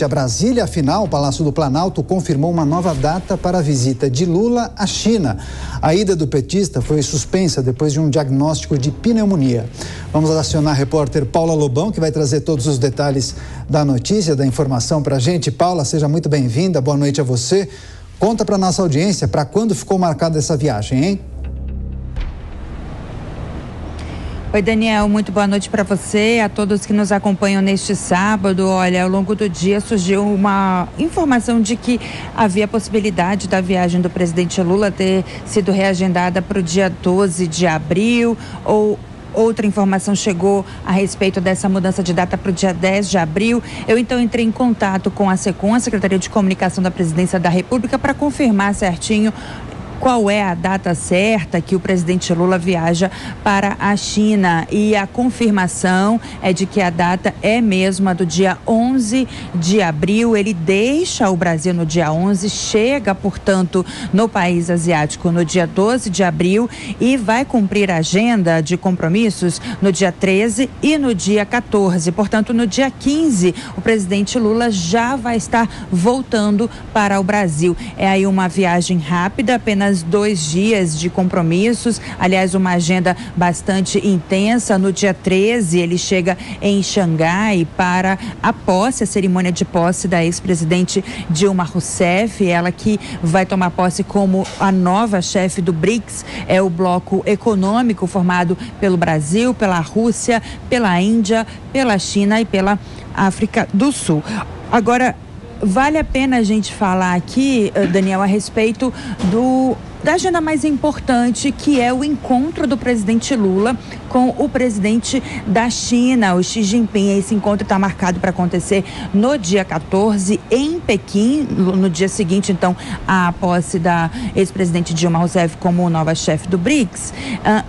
a Brasília. Afinal, o Palácio do Planalto confirmou uma nova data para a visita de Lula à China. A ida do petista foi suspensa depois de um diagnóstico de pneumonia. Vamos acionar a repórter Paula Lobão, que vai trazer todos os detalhes da notícia, da informação para a gente. Paula, seja muito bem-vinda, boa noite a você. Conta para a nossa audiência, para quando ficou marcada essa viagem, hein? Oi, Daniel, muito boa noite para você, a todos que nos acompanham neste sábado. Olha, ao longo do dia surgiu uma informação de que havia possibilidade da viagem do presidente Lula ter sido reagendada para o dia 12 de abril, ou outra informação chegou a respeito dessa mudança de data para o dia 10 de abril. Eu então entrei em contato com a SECOM, a Secretaria de Comunicação da Presidência da República, para confirmar certinho qual é a data certa que o presidente Lula viaja para a China. E a confirmação é de que a data é mesmo a do dia 11 de abril. Ele deixa o Brasil no dia 11, chega, portanto, no país asiático no dia 12 de abril e vai cumprir a agenda de compromissos no dia 13 e no dia 14. Portanto, no dia 15, o presidente Lula já vai estar voltando para o Brasil. É aí uma viagem rápida, apenas 2 dias de compromissos, aliás, uma agenda bastante intensa. No dia 13, ele chega em Xangai para a cerimônia de posse da ex-presidente Dilma Rousseff, ela que vai tomar posse como a nova chefe do BRICS, é o bloco econômico formado pelo Brasil, pela Rússia, pela Índia, pela China e pela África do Sul. Agora, vale a pena a gente falar aqui, Daniel, a respeito da agenda mais importante, que é o encontro do presidente Lula com o presidente da China, o Xi Jinping. Esse encontro está marcado para acontecer no dia 14 em Pequim, no dia seguinte, então, à posse da ex-presidente Dilma Rousseff como nova chefe do BRICS.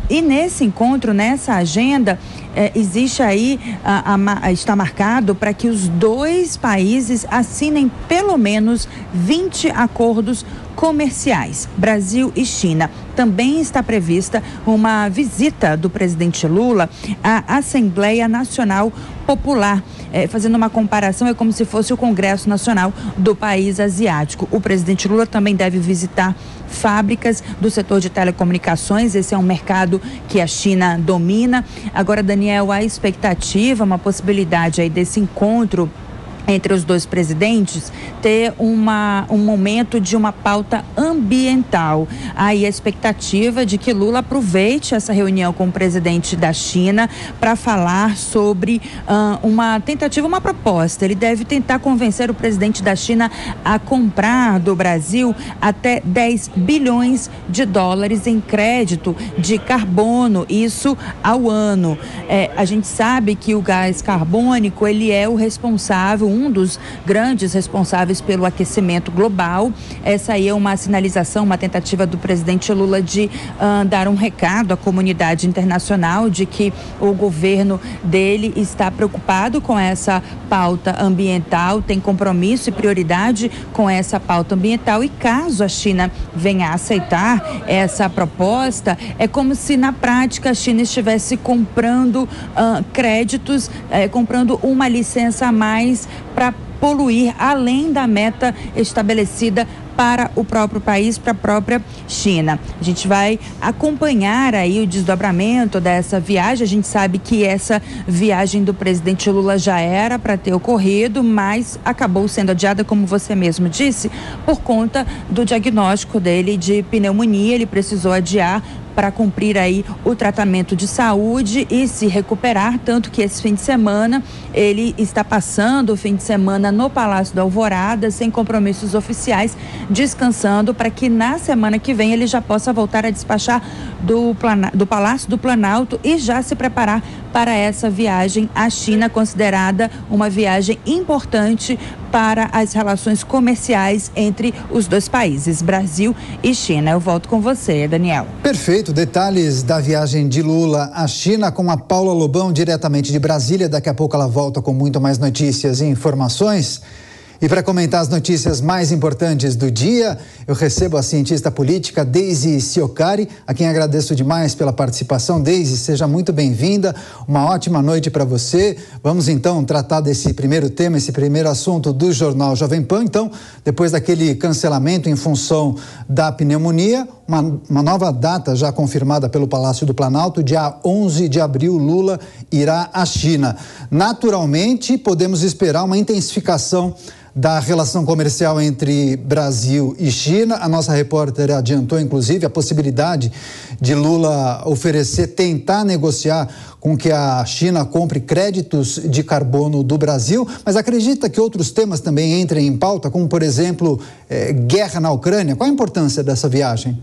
E nesse encontro, nessa agenda, existe aí, está marcado para que os dois países assinem pelo menos 20 acordos comerciais, Brasil e China. Também está prevista uma visita do presidente Lula à Assembleia Nacional Popular. Fazendo uma comparação, é como se fosse o Congresso Nacional do país asiático. O presidente Lula também deve visitar fábricas do setor de telecomunicações. Esse é um mercado que a China domina. Agora, Daniel, a expectativa, uma possibilidade aí desse encontro entre os dois presidentes ter um momento de uma pauta ambiental. Aí a expectativa de que Lula aproveite essa reunião com o presidente da China para falar sobre uma tentativa, uma proposta. Ele deve tentar convencer o presidente da China a comprar do Brasil até 10 bilhões de dólares em crédito de carbono, isso ao ano. A gente sabe que o gás carbônico, ele é o responsável, um dos grandes responsáveis pelo aquecimento global. Essa aí é uma sinalização, uma tentativa do presidente Lula de dar um recado à comunidade internacional de que o governo dele está preocupado com essa pauta ambiental, tem compromisso e prioridade com essa pauta ambiental, e caso a China venha a aceitar essa proposta, é como se na prática a China estivesse comprando créditos, comprando uma licença a mais para poluir além da meta estabelecida para o próprio país, para a própria China. A gente vai acompanhar aí o desdobramento dessa viagem. A gente sabe que essa viagem do presidente Lula já era para ter ocorrido, mas acabou sendo adiada, como você mesmo disse, por conta do diagnóstico dele de pneumonia. Ele precisou adiar para cumprir aí o tratamento de saúde e se recuperar, tanto que esse fim de semana ele está passando o fim de semana no Palácio da Alvorada, sem compromissos oficiais, descansando, para que na semana que vem ele já possa voltar a despachar do Palácio do Planalto e já se preparar para essa viagem à China, considerada uma viagem importante para as relações comerciais entre os dois países, Brasil e China. Eu volto com você, Daniel. Perfeito. Detalhes da viagem de Lula à China com a Paula Lobão, diretamente de Brasília. Daqui a pouco ela volta com muito mais notícias e informações. E para comentar as notícias mais importantes do dia, eu recebo a cientista política Daisy Ciocari, a quem agradeço demais pela participação. Daisy, seja muito bem-vinda, uma ótima noite para você. Vamos então tratar desse primeiro tema, esse primeiro assunto do Jornal Jovem Pan. Então, depois daquele cancelamento em função da pneumonia, uma nova data já confirmada pelo Palácio do Planalto, dia 11 de abril, Lula irá à China. Naturalmente, podemos esperar uma intensificação da relação comercial entre Brasil e China. A nossa repórter adiantou, inclusive, a possibilidade de Lula tentar negociar com que a China compre créditos de carbono do Brasil, mas acredita que outros temas também entrem em pauta, como, por exemplo, guerra na Ucrânia? Qual a importância dessa viagem?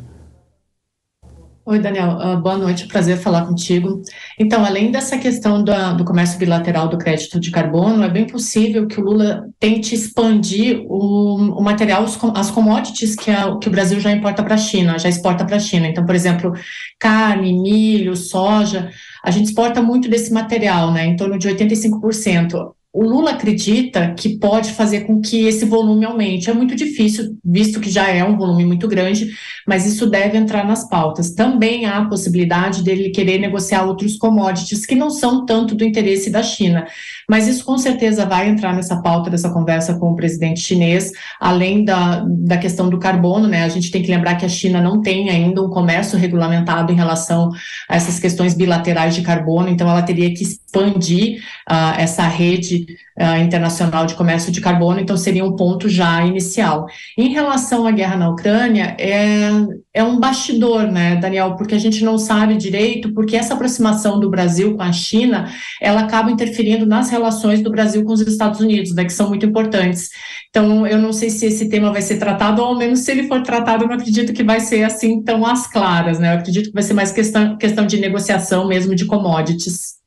Oi, Daniel, boa noite, prazer falar contigo. Então, além dessa questão do comércio bilateral do crédito de carbono, é bem possível que o Lula tente expandir o material, as commodities que o Brasil já exporta para a China. Então, por exemplo, carne, milho, soja, a gente exporta muito desse material, né, em torno de 85%. O Lula acredita que pode fazer com que esse volume aumente. É muito difícil, visto que já é um volume muito grande, mas isso deve entrar nas pautas. Também há a possibilidade dele querer negociar outros commodities que não são tanto do interesse da China, mas isso com certeza vai entrar nessa pauta dessa conversa com o presidente chinês, além da questão do carbono, né? A gente tem que lembrar que a China não tem ainda um comércio regulamentado em relação a essas questões bilaterais de carbono, então ela teria que expandir essa rede internacional de comércio de carbono, então seria um ponto já inicial. Em relação à guerra na Ucrânia, é um bastidor, né, Daniel, porque a gente não sabe direito, porque essa aproximação do Brasil com a China, ela acaba interferindo nas relações do Brasil com os Estados Unidos, né, que são muito importantes. Então, eu não sei se esse tema vai ser tratado, ou ao menos se ele for tratado, eu não acredito que vai ser assim tão às claras, né, eu acredito que vai ser mais questão de negociação mesmo de commodities.